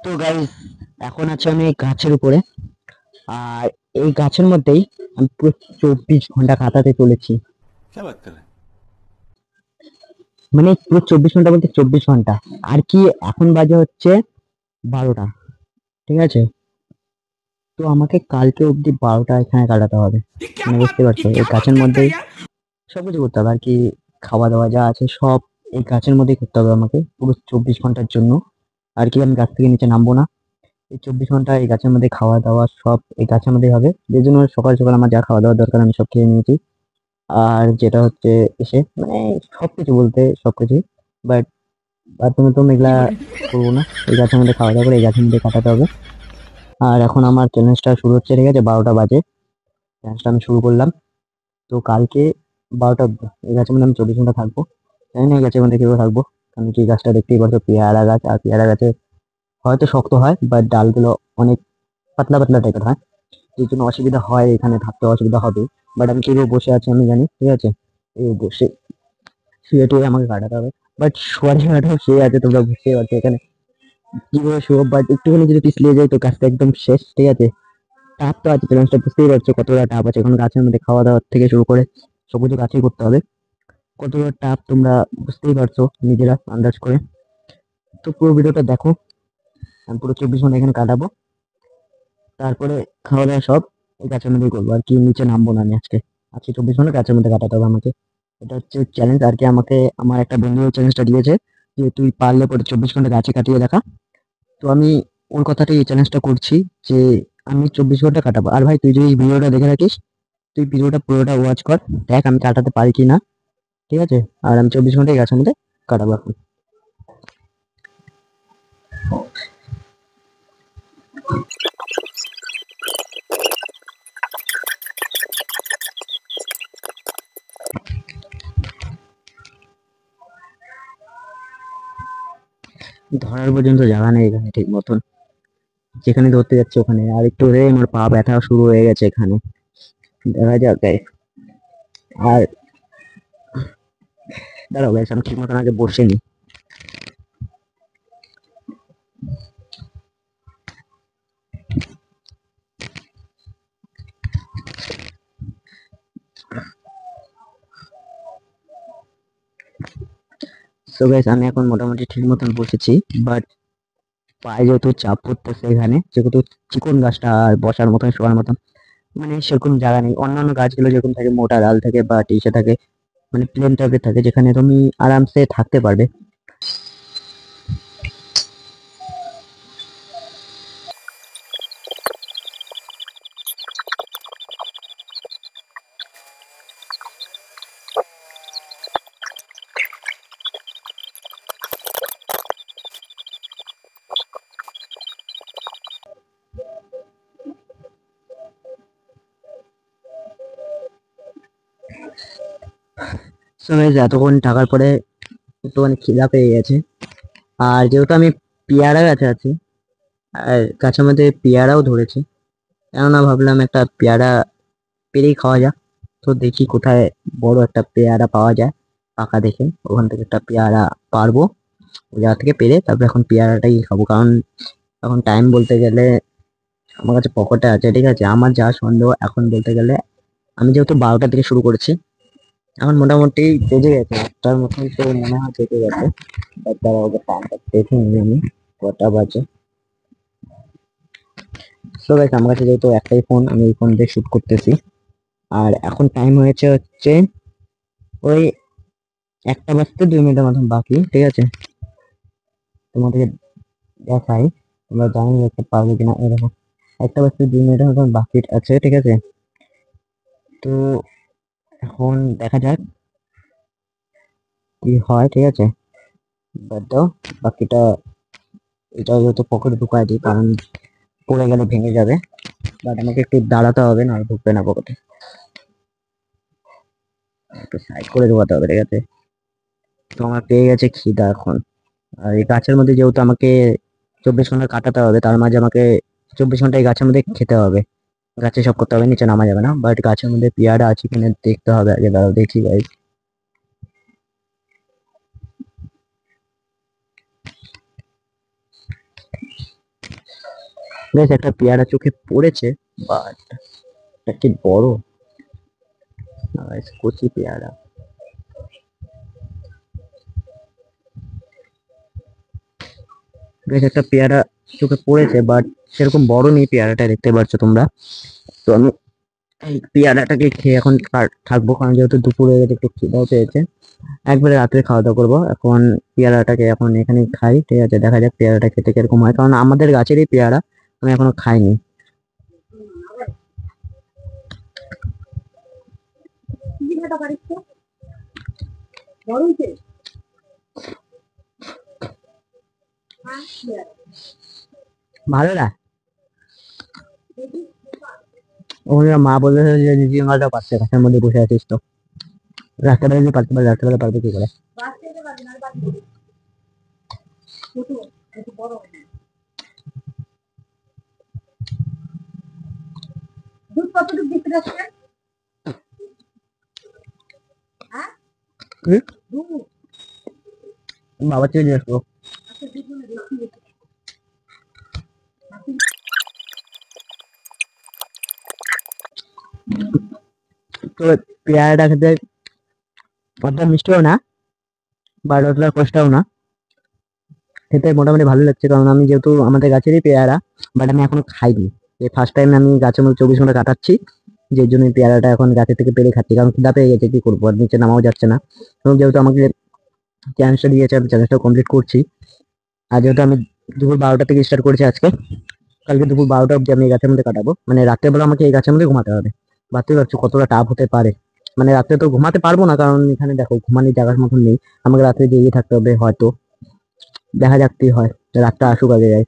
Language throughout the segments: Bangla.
তো গাইস, এখন আছে আমি এই গাছের উপরে। আর এই গাছের মধ্যেই আমি পুরো 24 ঘন্টা কাটাতে চলেছি। क्या बात कर रहे हैं। মানে পুরো 24 ঘন্টা বলতে 24 ঘন্টা। আর কি, এখন বাজে হচ্ছে 12টা, ঠিক আছে? তো আমাকে কালকে অব্দি 12টা এখানে কাটাতে হবে। ये क्या মানে बात বুঝতে ये পারছো, क्या এই बात গাছের करता है মধ্যেই यार। সবকিছু করতে হবে আর কি। খাওয়া দাওয়া যা আছে সব এই গাছের মধ্যেই করতে হবে আমাকে, পুরো 24 ঘন্টার জন্য। আর কি, আমি গাছ থেকে নিচে নামবো না। এই 24 ঘন্টা এই গাছের মধ্যে খাওয়া দাওয়া সব এই গাছের মধ্যেই হবে, যে জন্য সকাল সকাল আমার যা খাওয়া দাওয়ার দরকার আমি সব খেয়ে নিয়েছি। আর যেটা হচ্ছে এসে মানে সবকিছু বলতে সবকিছুই, বাট বাথরুমে তো আমি এগুলা করবো না। এই গাছের মধ্যে খাওয়া দাওয়া করে এই গাছের মধ্যে কাটাতে হবে। আর এখন আমার চ্যালেঞ্জটা শুরু হচ্ছে, ঠিক আছে? 12টা বাজে চ্যালেঞ্জটা আমি শুরু করলাম। তো কালকে 12টা অব্দি এই গাছের মধ্যে আমি 24 ঘন্টা থাকবো। জানি না এই গাছের মধ্যে কিভাবে থাকবো, কারণ কি গাছটা দেখতেই পাচ্ছ পেয়ারা গাছ। আর পেয়ারা গাছে হয়তো শক্ত হয়, বাট ডালগুলো অনেক পাতলা পাতলা টাইপের হয়, এই জন্য অসুবিধা হয়, এখানে থাকতে অসুবিধা হবে। বাট আমি কিভাবে বসে আছি আমি জানি, ঠিক আছে? এই বসে শুয়ে টুয়ে আমাকে কাটাতে হবে। বাট শোয়ার জায়গাটাও শুয়ে আছে, তোমরা বুঝতেই পারছো এখানে কিভাবে শুয়ে। বাট একটুখানি যদি পিছলিয়ে যায় তো কাজটা একদম শেষ, ঠিক আছে? টাপ তো আছে, চ্যালেঞ্জটা বুঝতেই পারছো কতটা টাপ আছে। এখন গাছের মধ্যে খাওয়া দাওয়ার থেকে শুরু করে সবকিছু গাছেই করতে হবে, কতটা টাপ তোমরা বুঝতেই পারছো নিজেরা আন্দাজ করে। তো পুরো ভিডিওটা দেখো, আমি পুরো 24 ঘন্টা এখানে কাটাবো। তারপরে খাওয়া দাওয়া সব এই গাছের মধ্যেই করবো আর কি, নিচে নামবো না আমি আজকে। আজকে 24 ঘন্টা গাছের মধ্যে কাটাতে হবে আমাকে। এটা হচ্ছে চ্যালেঞ্জ আর কি। আমাকে আমার একটা বন্ধু চ্যালেঞ্জটা দিয়েছে যে তুই পারলে পরে 24 ঘন্টা গাছে কাটিয়ে দেখা। তো আমি ওর কথাটাই এই চ্যালেঞ্জটা করছি, যে আমি 24 ঘন্টা কাটাবো। আর ভাই, তুই যদি এই ভিডিওটা দেখে রাখিস, তুই ভিডিওটা পুরোটা ওয়াচ কর, দেখ আমি কাটাতে পারি কি না, ঠিক আছে? আর আমি 24 ঘন্টা এই গাছের মধ্যে কাটাবো এখন। ধরার পর্যন্ত জায়গা নেই এখানে ঠিক মতন, যেখানে ধরতে যাচ্ছে ওখানে আর একটু হয়ে আমার পা ব্যথা শুরু হয়ে গেছে এখানে। দেখা যাক guys। আর দাঁড়াও গাইস, আমি ঠিক মতন আগে বসে নি। সো গাইস, আমি এখন মোটামুটি ঠিক মতন বসেছি। বাট পায়ে যেহেতু চাপ পড়তেছে, এখানে যেহেতু চিকন গাছটা আর বসার মতন শোয়ার মতন মানে সেরকম জায়গা নেই। অন্যান্য গাছগুলো যেরকম থাকে মোটা ডাল থাকে বা টিসে থাকে, মানে প্লেন টাইপের থাকে, যেখানে তুমি আরামসে থাকতে পারবে। সো গাইস, এতক্ষণ থাকার পরে একটুখানি খিদা পেয়ে গেছে। আর যেহেতু আমি পেয়ারা গাছে আছি, আর গাছের মধ্যে পেয়ারাও ধরেছে, কেননা ভাবলাম একটা পেয়ারা পেরেই খাওয়া যাক। তো দেখি কোথায় বড় একটা পেয়ারা পাওয়া যায় পাকা দেখে, ওখান থেকে একটা পেয়ারা পারবো ওই জায়গা থেকে পেরে। তারপর এখন পেয়ারাটাই খাবো, কারণ এখন টাইম বলতে গেলে আমার কাছে পকেটে আছে, ঠিক আছে? আমার যা সন্দেহ এখন বলতে গেলে, আমি যেহেতু 12টা থেকে শুরু করেছি, এখন মোটামুটি বেজে গেছে 8টার মতন তো মনে হয় বেজে গেছে। বাট দাঁড়াও, ওকে টাইমটা দেখে নিই আমি কটা বাজে। সো গাইস, আমার কাছে যেহেতু একটাই ফোন, আমি এই ফোন দিয়ে শুট করতেছি। আর এখন টাইম হয়েছে হচ্ছে ওই 1টা বাজতে 2 মিনিটের মতন বাকি, ঠিক আছে? তোমাদেরকে দেখাই, তোমরা জানি দেখতে পারবে কিনা। এরকম 1টা বাজতে 2 মিনিটের মতন বাকি আছে, ঠিক আছে? তো এখন দেখা যাক কি হয়, ঠিক আছে? বাদ দাও বাকিটা, এটা যেহেতু পকেটে ঢুকাই দিই, কারণ পড়ে গেলে ভেঙে যাবে। বাট আমাকে একটু দাঁড়াতে হবে, না ঢুকবে না পকেটে। একটু সাইড করে ঢোকাতে হবে, ঠিক আছে? তো আমার পেয়ে গেছে খিদা এখন। আর এই গাছের মধ্যে যেহেতু আমাকে 24 ঘন্টা কাটাতে হবে, তার মাঝে আমাকে 24 ঘন্টা এই গাছের মধ্যে খেতে হবে, গাছে সব করতে হবে, নিচে নামা যাবে না। বাট গাছের মধ্যে পেয়ারা আছে কিনা দেখতে হবে আগে, দাঁড়াও দেখি ভাই। বেশ একটা পেয়ারা চোখে পড়েছে, বাট কি বড় কচি পেয়ারা। বেশ একটা পেয়ারা চোখে পড়েছে, বাট সেরকম বড় নেই পেয়ারাটা, দেখতে পাচ্ছ তোমরা। তো আমি এই পেয়ারাটাকে খেয়ে এখন থাকবো, কারণ যেহেতু দুপুর হয়ে গেছে, একটু খিদাও পেয়েছে। একবারে রাত্রে খাওয়া দাওয়া করবো। এখন পেয়ারাটাকে এখন এখানে খাই, ঠিক আছে? দেখা যাক পেয়ারাটা খেতে কিরকম হয়, কারণ আমাদের গাছেরই পেয়ারা, আমি এখনো খাইনি। ভালো না? ওখানে মা বললো যে নিজের পাচ্ছে, গাছের মধ্যে বসে আছিস তো, রাস্তাবেলা যদি পারতে পারে, রাস্তাবেলা পারবে কি করে? বাবা থেকে জিজ্ঞেস করো। তো পেয়ারাটা খেতে অতটা মিষ্টিও না, বা অতটা কষ্টও না, খেতে মোটামুটি ভালো লাগছে, কারণ আমি যেহেতু আমাদের গাছেরই পেয়ারা, বাট আমি এখনো খাইনি। এই ফার্স্ট টাইম আমি গাছের মধ্যে 24 ঘন্টা কাটাচ্ছি, যে জন্য এই পেয়ারাটা এখন গাছের থেকে পেরে খাচ্ছি, কারণ খিদা পেয়ে গেছে, কি করবো, আর নিচে নামাও যাচ্ছে না। এবং যেহেতু আমাকে চ্যালেঞ্জটা দিয়েছে, আমি চ্যালেঞ্জটা কমপ্লিট করছি। আর যেহেতু আমি দুপুর 12টা থেকে স্টার্ট করেছি আজকে, কালকে দুপুর 12টা অব্দি আমি এই গাছের মধ্যে কাটাবো, মানে রাত্রেবেলা আমাকে এই গাছের মধ্যে ঘুমাতে হবে। ভাবতে পারছো কতটা টাফ হতে পারে। মানে রাত্রে তো ঘুমাতে পারবো না, কারণ এখানে দেখো ঘুমানোর জায়গার মতন নেই, আমাকে রাত্রে জেগে থাকতে হবে হয়তো। দেখা যাক কি হয়, রাতটা আসুক আগে যাই।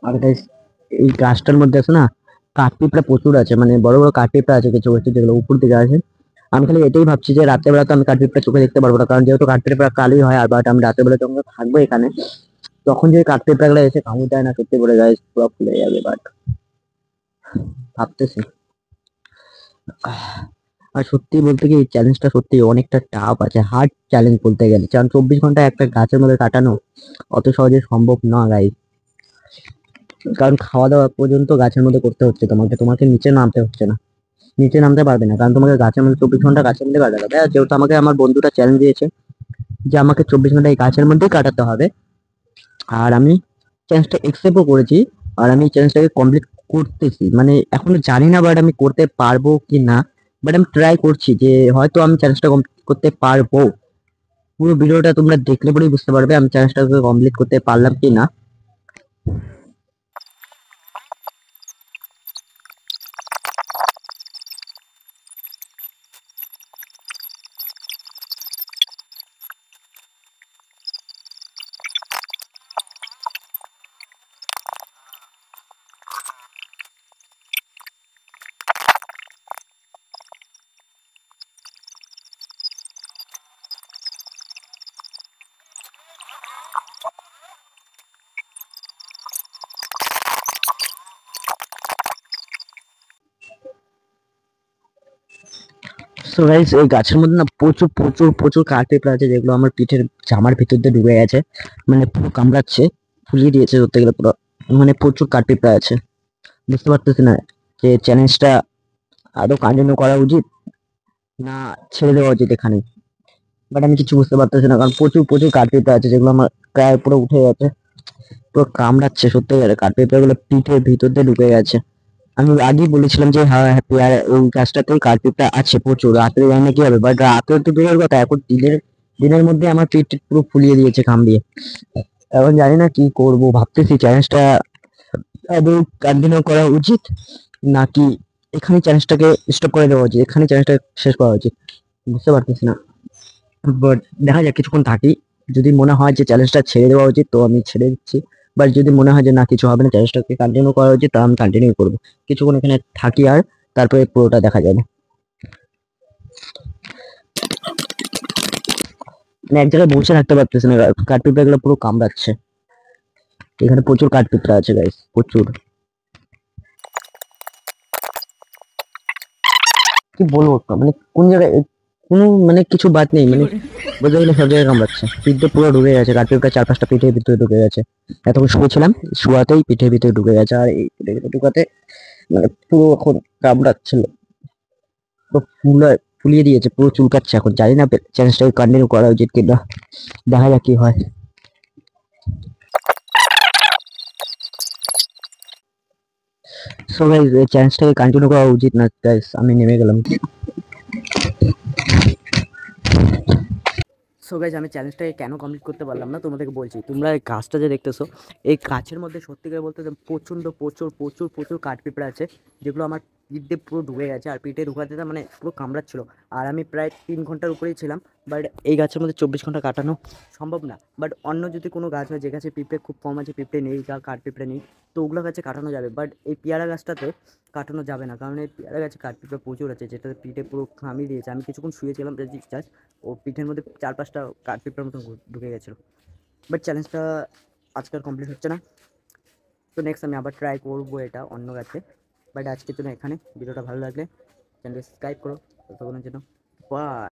আর guys, এই গাছটার মধ্যে আছে না, কাঠপিঁপড়া প্রচুর আছে, মানে বড় বড় কাঠপিঁপড়া আছে কিছু কিছু, যেগুলো উপর দিকে আছে। আমি খালি এটাই ভাবছি যে রাতের বেলা তো আমি কাঠপিঁপড়া চোখে দেখতে পারবো না, কারণ যেহেতু কাঠপিঁপড়া কালোই হয়। আর বাট আমি রাতের বেলা যখন থাকবো এখানে, তখন যে কাঠপিঁপড়া গুলো এসে কামড় দেয় না, সত্যি বলে গাছ পুরো ফুলে যাবে। বাট ভাবতেছি। আর সত্যি বলতে কি, এই চ্যালেঞ্জটা সত্যি অনেকটা টাফ আছে, হার্ড চ্যালেঞ্জ বলতে গেলে, কারণ 24 ঘন্টা একটা গাছের মধ্যে কাটানো অত সহজে সম্ভব না গাইস। কারণ খাওয়া দাওয়া পর্যন্ত গাছের মধ্যে করতে হচ্ছে তোমাকে, তোমাকে নিচে নামতে হচ্ছে না, নিচে নামতে পারবে না, কারণ তোমাকে গাছের মধ্যে 24 ঘন্টা গাছের মধ্যে কাটাতে হবে। আর যেহেতু আমাকে আমার বন্ধুটা চ্যালেঞ্জ দিয়েছে যে আমাকে 24 ঘন্টা এই গাছের মধ্যেই কাটাতে হবে, আর আমি চ্যালেঞ্জটা একসেপ্টও করেছি, আর আমি চ্যালেঞ্জটাকে কমপ্লিট করতেছি। মানে এখনো জানি না বাট আমি করতে পারবো কি না, বাট আমি ট্রাই করছি যে হয়তো আমি চ্যালেঞ্জটা কমপ্লিট করতে পারবো। পুরো ভিডিওটা তোমরা দেখলে পরেই বুঝতে পারবে আমি চ্যালেঞ্জটাকে কমপ্লিট করতে পারলাম কি না। সো গাইস, এই গাছের মধ্যে না প্রচুর প্রচুর প্রচুর কাঠপিঁপড়া আছে, যেগুলো আমার পিঠের জামার ভিতর দিয়ে ঢুকে গেছে, মানে পুরো কামড়াচ্ছে, ফুলিয়ে দিয়েছে ধরতে গেলে পুরো। মানে প্রচুর কাঠপিঁপড়া আছে। বুঝতে পারতেছি না যে চ্যালেঞ্জটা আদৌ কন্টিনিউ করা উচিত না ছেড়ে দেওয়া উচিত এখানে। বাট আমি কিছু বুঝতে পারতেছি না, কারণ প্রচুর প্রচুর কাঠপিঁপড়া আছে, যেগুলো আমার গায়ে পুরো উঠে গেছে, পুরো কামড়াচ্ছে সত্যি গেলে, কাঠপিঁপড়া গুলো পিঠের ভিতর দিয়ে ঢুকে গেছে। আমি আগেই বলেছিলাম যে হ্যাঁ হ্যাঁ, ওই গাছটাতেই কার্পেটটা আছে প্রচুর, রাত্রে জানি না কি হবে, বাট রাতে তো দূরের কথা, এখন দিনের মধ্যে আমার পিঠ টিঠ পুরো ফুলিয়ে দিয়েছে কামড়িয়ে। এখন জানি না কি করব, ভাবতেছি চ্যালেঞ্জটা আদৌ কন্টিনিউ করা উচিত নাকি এখানে চ্যালেঞ্জটাকে স্টপ করে দেওয়া উচিত, এখানে চ্যালেঞ্জটা শেষ করা উচিত, বুঝতে পারতেছি না। বাট দেখা যাক, কিছুক্ষণ থাকি, যদি মনে হয় যে চ্যালেঞ্জটা ছেড়ে দেওয়া উচিত তো আমি ছেড়ে দিচ্ছি, বাট যদি মনে হয় যে না কিছু হবে না, চ্যালেঞ্জটাকে কন্টিনিউ করা উচিত, তা আমি কন্টিনিউ করবো। কিছুক্ষণ এখানে থাকি, আর তারপরে পুরোটা দেখা যাবে। মানে এক জায়গায় বসে থাকতে পারতেছি না, কাঠপিঁপড়া গুলো পুরো কামড়াচ্ছে। এখানে প্রচুর কাঠপিঁপড়া আছে গাইস, প্রচুর। কি বলবো, মানে কোন জায়গায় কোনো মানে কিছু বাদ নেই, মানে বলতে গেলে সব জায়গায় কামড়াচ্ছে। পিঠে পুরো ঢুকে গেছে, কাঠপিঁপড়া 4-5টা পিঠের ভিতরে ঢুকে গেছে। এতক্ষণ শুয়েছিলাম, শুয়াতেই পিঠের ভিতরে ঢুকে গেছে, আর এই পিঠের ভিতরে ঢুকাতে মানে পুরো এখন কামড়াচ্ছিল, পুরো ফুলিয়ে দিয়েছে, পুরো চুলকাচ্ছে। এখন জানি না চ্যালেঞ্জটাকে কন্টিনিউ করা উচিত কিনা, দেখা যাক কি হয়। সো গাইস, এই চ্যালেঞ্জটাকে কন্টিনিউ করা উচিত না গাইস, আমি নেমে গেলাম। সো গাইজ, আমি চ্যালেঞ্জটাকে কেন কমপ্লিট করতে পারলাম না তোমাদেরকে বলছি। তোমরা এই গাছটা যে দেখতেছো, এই গাছের মধ্যে সত্যিকার বলতে প্রচণ্ড প্রচুর প্রচুর প্রচুর কাঠপিঁপড়া আছে, যেগুলো আমার পিঠ দিয়ে পুরো ঢুকে গেছে। আর পিঠে ঢুকাতে মানে পুরো কামড়াচ্ছিল। আর আমি প্রায় 3 ঘন্টার উপরেই ছিলাম। বাট এই গাছের মধ্যে 24 ঘন্টা কাটানো সম্ভব না। বাট অন্য যদি কোনো গাছ হয়, যে গাছে পিঁপড়ে খুব কম আছে, পিঁপড়ে নেই, কাঠপিঁপড়ে নেই, তো ওগুলো গাছে কাটানো যাবে। বাট এই পেয়ারা গাছটাতে কাটানো যাবে না, কারণ এই পেয়ারা গাছে কাঠপিঁপড়ে প্রচুর আছে, যেটা পিঠে পুরো খামিয়ে দিয়েছে। আমি কিছুক্ষণ শুয়েছিলাম জাস্ট, ও পিঠের মধ্যে 4-5টা কাঠপিঁপড়ার মতন ঢুকে গেছিলো। বাট চ্যালেঞ্জটা আজকে আর কমপ্লিট হচ্ছে না। তো নেক্সট আমি আবার ট্রাই করবো এটা অন্য গাছে। বাট আজকের জন্য এখানে। ভিডিওটা ভালো লাগলে চ্যানেলকে সাবস্ক্রাইব করো, ততক্ষণের জন্য বাই।